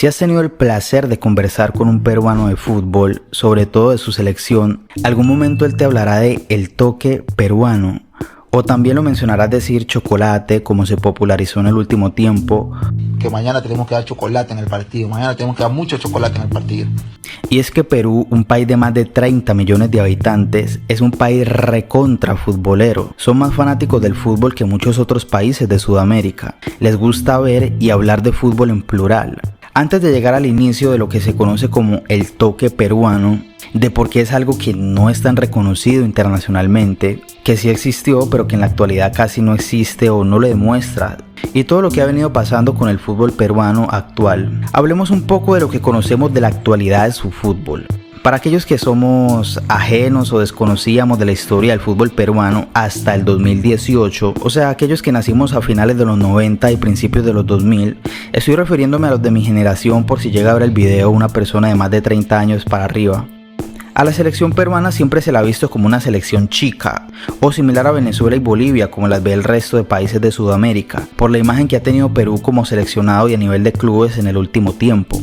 Si has tenido el placer de conversar con un peruano de fútbol, sobre todo de su selección, algún momento él te hablará de el toque peruano, o también lo mencionarás decir chocolate, como se popularizó en el último tiempo. Que mañana tenemos que dar chocolate en el partido, mañana tenemos que dar mucho chocolate en el partido. Y es que Perú, un país de más de 30 millones de habitantes, es un país recontra futbolero. Son más fanáticos del fútbol que muchos otros países de Sudamérica. Les gusta ver y hablar de fútbol en plural. Antes de llegar al inicio de lo que se conoce como el toque peruano, de por qué es algo que no es tan reconocido internacionalmente, que sí existió pero que en la actualidad casi no existe o no lo demuestra, y todo lo que ha venido pasando con el fútbol peruano actual, hablemos un poco de lo que conocemos de la actualidad de su fútbol. Para aquellos que somos ajenos o desconocíamos de la historia del fútbol peruano hasta el 2018, o sea, aquellos que nacimos a finales de los 90 y principios de los 2000, estoy refiriéndome a los de mi generación por si llega a ver el video una persona de más de 30 años para arriba. A la selección peruana siempre se la ha visto como una selección chica, o similar a Venezuela y Bolivia como las ve el resto de países de Sudamérica, por la imagen que ha tenido Perú como seleccionado y a nivel de clubes en el último tiempo.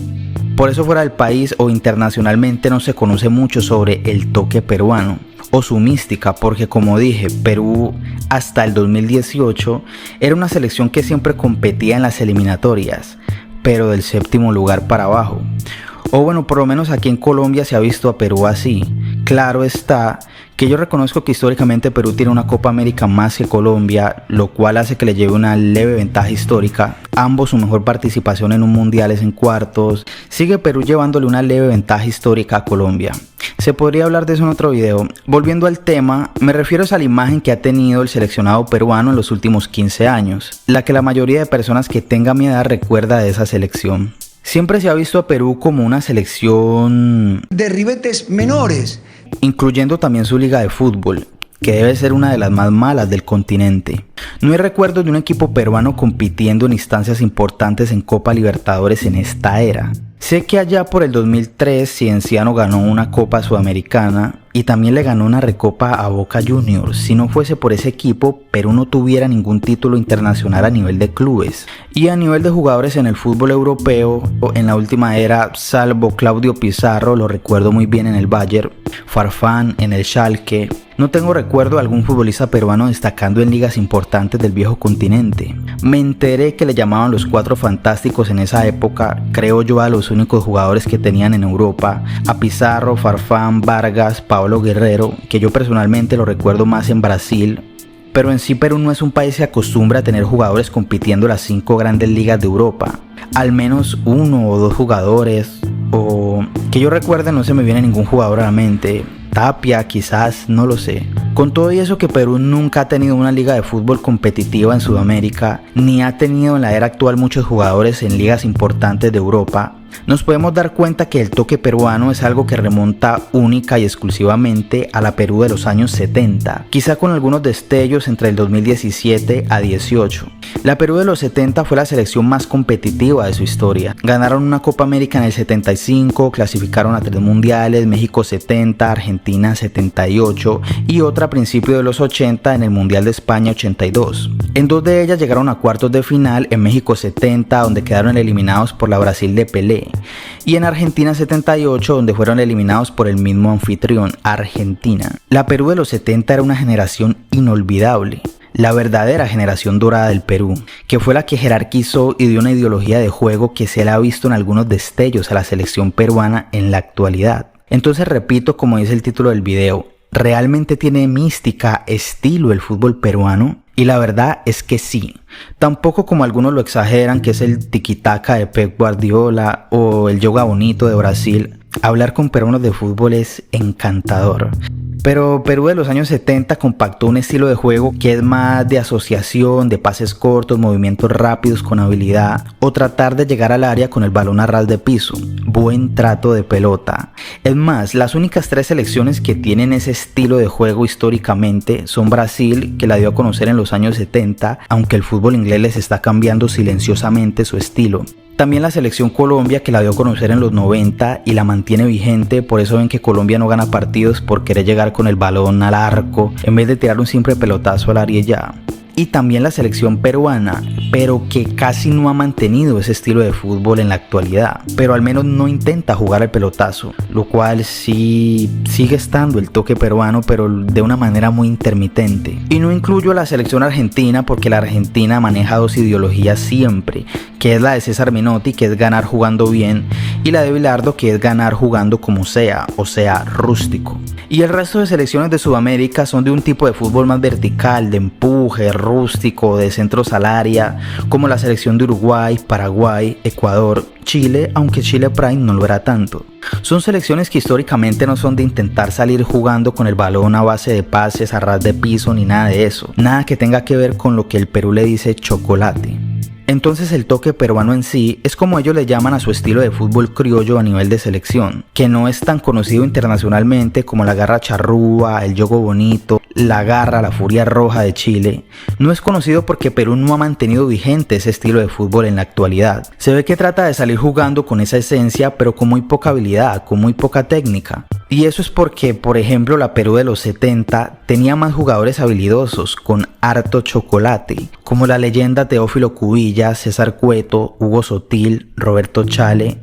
Por eso fuera del país o internacionalmente no se conoce mucho sobre el toque peruano o su mística, porque como dije, Perú hasta el 2018 era una selección que siempre competía en las eliminatorias, pero del séptimo lugar para abajo. O bueno, por lo menos aquí en Colombia se ha visto a Perú así. Claro está que yo reconozco que históricamente Perú tiene una Copa América más que Colombia, lo cual hace que le lleve una leve ventaja histórica. Ambos su mejor participación en un mundial es en cuartos. Sigue Perú llevándole una leve ventaja histórica a Colombia. Se podría hablar de eso en otro video. Volviendo al tema, me refiero a la imagen que ha tenido el seleccionado peruano en los últimos 15 años, la que la mayoría de personas que tengan mi edad recuerda de esa selección. Siempre se ha visto a Perú como una selección de ribetes menores, incluyendo también su liga de fútbol, que debe ser una de las más malas del continente. No hay recuerdos de un equipo peruano compitiendo en instancias importantes en Copa Libertadores en esta era. Sé que allá por el 2003 Cienciano ganó una Copa Sudamericana y también le ganó una Recopa a Boca Juniors. Si no fuese por ese equipo, Perú no tuviera ningún título internacional a nivel de clubes. Y a nivel de jugadores en el fútbol europeo, en la última era, salvo Claudio Pizarro, lo recuerdo muy bien en el Bayern, Farfán en el Schalke, no tengo recuerdo de algún futbolista peruano destacando en ligas importantes del viejo continente. Me enteré que le llamaban los Cuatro Fantásticos en esa época, creo yo a los únicos jugadores que tenían en Europa, a Pizarro, Farfán, Vargas, Paolo Guerrero, que yo personalmente lo recuerdo más en Brasil. Pero en sí Perú no es un país que acostumbra a tener jugadores compitiendo en las 5 grandes ligas de Europa. Al menos 1 o 2 jugadores, o que yo recuerde no se me viene ningún jugador a la mente. Tapia, quizás, no lo sé. Con todo y eso que Perú nunca ha tenido una liga de fútbol competitiva en Sudamérica, ni ha tenido en la era actual muchos jugadores en ligas importantes de Europa, nos podemos dar cuenta que el toque peruano es algo que remonta única y exclusivamente a la Perú de los años 70, quizá con algunos destellos entre el 2017 a 18. La Perú de los 70 fue la selección más competitiva de su historia. Ganaron una Copa América en el 75, clasificaron a 3 mundiales, México 70, Argentina 78 y otra a principios de los 80 en el Mundial de España 82. En 2 de ellas llegaron a cuartos de final, en México 70, donde quedaron eliminados por la Brasil de Pelé, y en Argentina 78, donde fueron eliminados por el mismo anfitrión, Argentina. La Perú de los 70 era una generación inolvidable, la verdadera generación dorada del Perú, que fue la que jerarquizó y dio una ideología de juego que se le ha visto en algunos destellos a la selección peruana en la actualidad. Entonces repito, como dice el título del video, ¿realmente tiene mística, estilo el fútbol peruano? Y la verdad es que sí. Tampoco como algunos lo exageran, que es el tiki-taka de Pep Guardiola o el yoga bonito de Brasil. Hablar con peruanos de fútbol es encantador. Pero Perú de los años 70 compactó un estilo de juego que es más de asociación, de pases cortos, movimientos rápidos con habilidad o tratar de llegar al área con el balón a ras de piso. Buen trato de pelota. Es más, las únicas 3 selecciones que tienen ese estilo de juego históricamente son Brasil, que la dio a conocer en los años 70, aunque el fútbol inglés les está cambiando silenciosamente su estilo. También la selección Colombia, que la dio a conocer en los 90 y la mantiene vigente. Por eso ven que Colombia no gana partidos por querer llegar con el balón al arco en vez de tirar un simple pelotazo al área y ya. y también la selección peruana, pero que casi no ha mantenido ese estilo de fútbol en la actualidad, pero al menos no intenta jugar al pelotazo, lo cual sí sigue estando el toque peruano, pero de una manera muy intermitente. Y no incluyo a la selección argentina porque la Argentina maneja dos ideologías siempre, que es la de César Menotti, que es ganar jugando bien, y la de Bilardo, que es ganar jugando como sea, o sea, rústico. Y el resto de selecciones de Sudamérica son de un tipo de fútbol más vertical, de empuje, rústico, de centros al área, como la selección de Uruguay, Paraguay, Ecuador, Chile, aunque Chile Prime no lo era tanto. Son selecciones que históricamente no son de intentar salir jugando con el balón a base de pases a ras de piso ni nada de eso. Nada que tenga que ver con lo que el Perú le dice chocolate. Entonces el toque peruano en sí es como ellos le llaman a su estilo de fútbol criollo a nivel de selección, que no es tan conocido internacionalmente como la garra charrúa, el yogo bonito, la garra, la furia roja de Chile. No es conocido porque Perú no ha mantenido vigente ese estilo de fútbol en la actualidad. Se ve que trata de salir jugando con esa esencia, pero con muy poca habilidad, con muy poca técnica. Y eso es porque, por ejemplo, la Perú de los 70 tenía más jugadores habilidosos, con harto chocolate, como la leyenda Teófilo Cubilla, César Cueto, Hugo Sotil, Roberto Chale.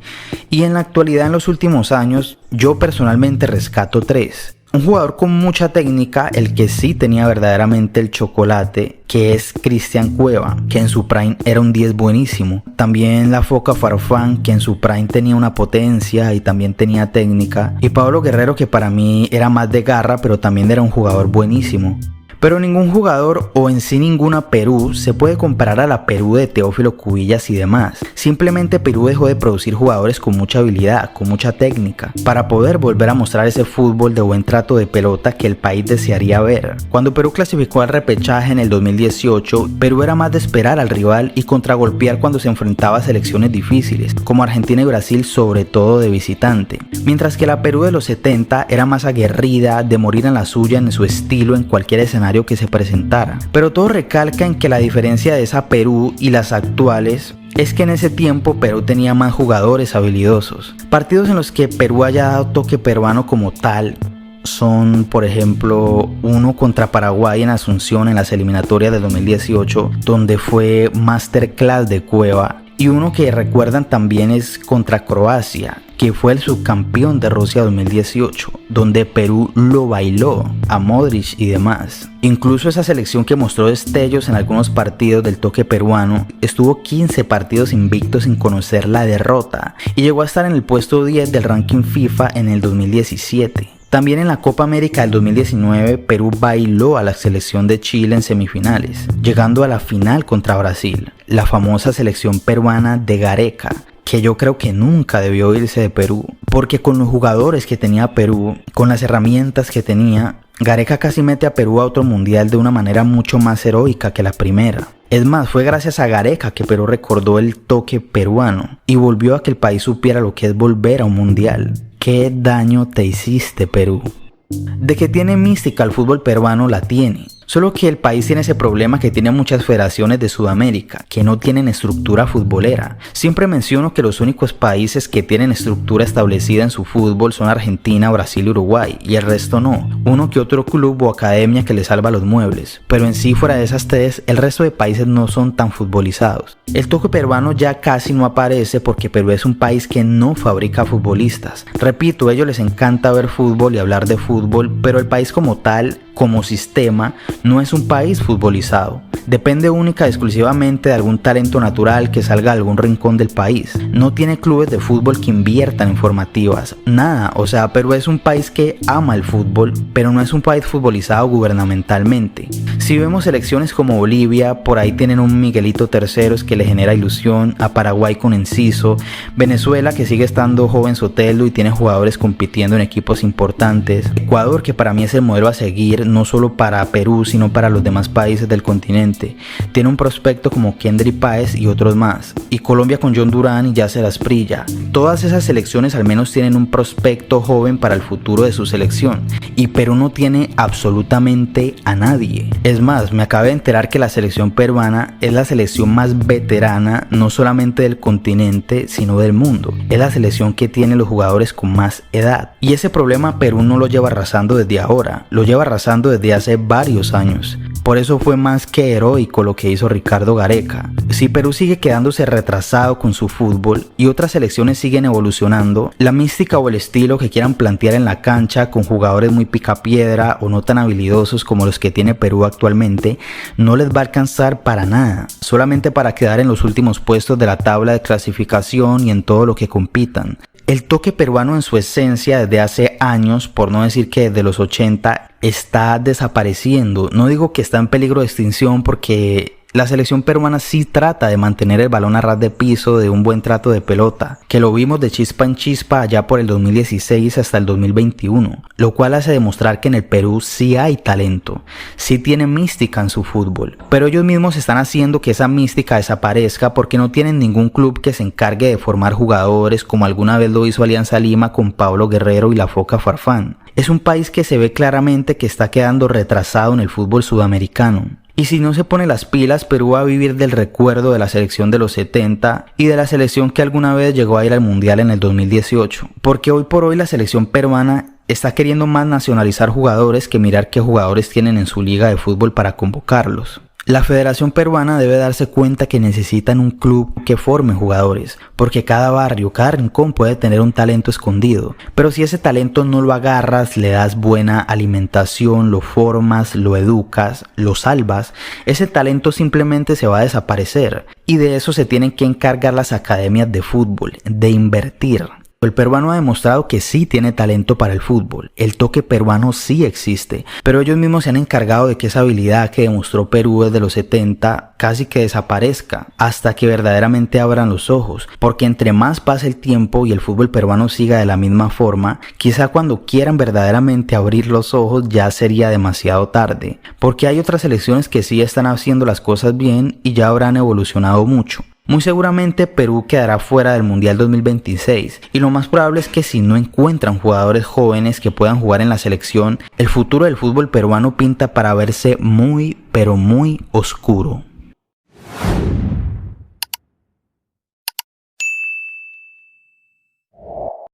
Y en la actualidad, en los últimos años, yo personalmente rescato 3. Un jugador con mucha técnica, el que sí tenía verdaderamente el chocolate, que es Cristian Cueva, que en su prime era un 10 buenísimo. También la Foca Farfán, que en su prime tenía una potencia y también tenía técnica. Y Pablo Guerrero, que para mí era más de garra, pero también era un jugador buenísimo. Pero ningún jugador o en sí ninguna Perú se puede comparar a la Perú de Teófilo Cubillas y demás. Simplemente Perú dejó de producir jugadores con mucha habilidad, con mucha técnica, para poder volver a mostrar ese fútbol de buen trato de pelota que el país desearía ver. Cuando Perú clasificó al repechaje en el 2018, Perú era más de esperar al rival y contragolpear cuando se enfrentaba a selecciones difíciles, como Argentina y Brasil, sobre todo de visitante. Mientras que la Perú de los 70 era más aguerrida, de morir en la suya en su estilo en cualquier escenario que se presentara. Pero todo recalca en que la diferencia de esa Perú y las actuales es que en ese tiempo Perú tenía más jugadores habilidosos. Partidos en los que Perú haya dado toque peruano como tal son, por ejemplo, uno contra Paraguay en Asunción en las eliminatorias del 2018, donde fue masterclass de Cueva, y uno que recuerdan también es contra Croacia, que fue el subcampeón de Rusia 2018, donde Perú lo bailó a Modric y demás. Incluso esa selección que mostró destellos en algunos partidos del toque peruano estuvo 15 partidos invictos sin conocer la derrota y llegó a estar en el puesto 10 del ranking FIFA en el 2017. También en la Copa América del 2019, Perú bailó a la selección de Chile en semifinales, llegando a la final contra Brasil, la famosa selección peruana de Gareca, que yo creo que nunca debió irse de Perú, porque con los jugadores que tenía Perú, con las herramientas que tenía, Gareca casi mete a Perú a otro mundial de una manera mucho más heroica que la primera. Es más, fue gracias a Gareca que Perú recordó el toque peruano y volvió a que el país supiera lo que es volver a un mundial. ¿Qué daño te hiciste, Perú? De que tiene mística el fútbol peruano, la tiene. Solo que el país tiene ese problema que tiene muchas federaciones de Sudamérica, que no tienen estructura futbolera. Siempre menciono que los únicos países que tienen estructura establecida en su fútbol son Argentina, Brasil y Uruguay, y el resto no. Uno que otro club o academia que le salva los muebles. Pero en sí, fuera de esas 3, el resto de países no son tan futbolizados. El toque peruano ya casi no aparece porque Perú es un país que no fabrica futbolistas. Repito, a ellos les encanta ver fútbol y hablar de fútbol, pero el país como tal, como sistema, no es un país futbolizado. Depende única y exclusivamente de algún talento natural que salga de algún rincón del país. No tiene clubes de fútbol que inviertan en formativas. Nada, o sea, Perú es un país que ama el fútbol, pero no es un país futbolizado gubernamentalmente. Si vemos selecciones como Bolivia, por ahí tienen un Miguelito Terceros que le genera ilusión, a Paraguay con Enciso, Venezuela que sigue estando joven Sotelo y tiene jugadores compitiendo en equipos importantes, Ecuador que para mí es el modelo a seguir, no solo para Perú sino para los demás países del continente, tiene un prospecto como Kendry Páez y otros más, y Colombia con John Durán y Yasser Asprilla. Todas esas selecciones al menos tienen un prospecto joven para el futuro de su selección, y Perú no tiene absolutamente a nadie. Es más, me acabé de enterar que la selección peruana es la selección más veterana no solamente del continente sino del mundo. Es la selección que tiene los jugadores con más edad, y ese problema Perú no lo lleva arrasando desde ahora, lo lleva arrasando desde hace varios años. Por eso fue más que heroico lo que hizo Ricardo Gareca. Si Perú sigue quedándose retrasado con su fútbol y otras selecciones siguen evolucionando, la mística o el estilo que quieran plantear en la cancha con jugadores muy picapiedra o no tan habilidosos como los que tiene Perú actualmente no les va a alcanzar para nada, solamente para quedar en los últimos puestos de la tabla de clasificación y en todo lo que compitan. El toque peruano en su esencia desde hace años, por no decir que desde los 80, está desapareciendo. No digo que está en peligro de extinción porque la selección peruana sí trata de mantener el balón a ras de piso, de un buen trato de pelota, que lo vimos de chispa en chispa allá por el 2016 hasta el 2021, lo cual hace demostrar que en el Perú sí hay talento, sí tiene mística en su fútbol, pero ellos mismos están haciendo que esa mística desaparezca porque no tienen ningún club que se encargue de formar jugadores como alguna vez lo hizo Alianza Lima con Pablo Guerrero y la Foca Farfán. Es un país que se ve claramente que está quedando retrasado en el fútbol sudamericano. Y si no se pone las pilas, Perú va a vivir del recuerdo de la selección de los 70 y de la selección que alguna vez llegó a ir al Mundial en el 2018. Porque hoy por hoy la selección peruana está queriendo más nacionalizar jugadores que mirar qué jugadores tienen en su liga de fútbol para convocarlos. La Federación Peruana debe darse cuenta que necesitan un club que forme jugadores, porque cada barrio, cada rincón puede tener un talento escondido, pero si ese talento no lo agarras, le das buena alimentación, lo formas, lo educas, lo salvas, ese talento simplemente se va a desaparecer, y de eso se tienen que encargar las academias de fútbol, de invertir. El peruano ha demostrado que sí tiene talento para el fútbol, el toque peruano sí existe, pero ellos mismos se han encargado de que esa habilidad que demostró Perú desde los 70 casi que desaparezca hasta que verdaderamente abran los ojos, porque entre más pase el tiempo y el fútbol peruano siga de la misma forma, quizá cuando quieran verdaderamente abrir los ojos ya sería demasiado tarde, porque hay otras selecciones que sí están haciendo las cosas bien y ya habrán evolucionado mucho. Muy seguramente Perú quedará fuera del Mundial 2026 y lo más probable es que si no encuentran jugadores jóvenes que puedan jugar en la selección, el futuro del fútbol peruano pinta para verse muy pero muy oscuro.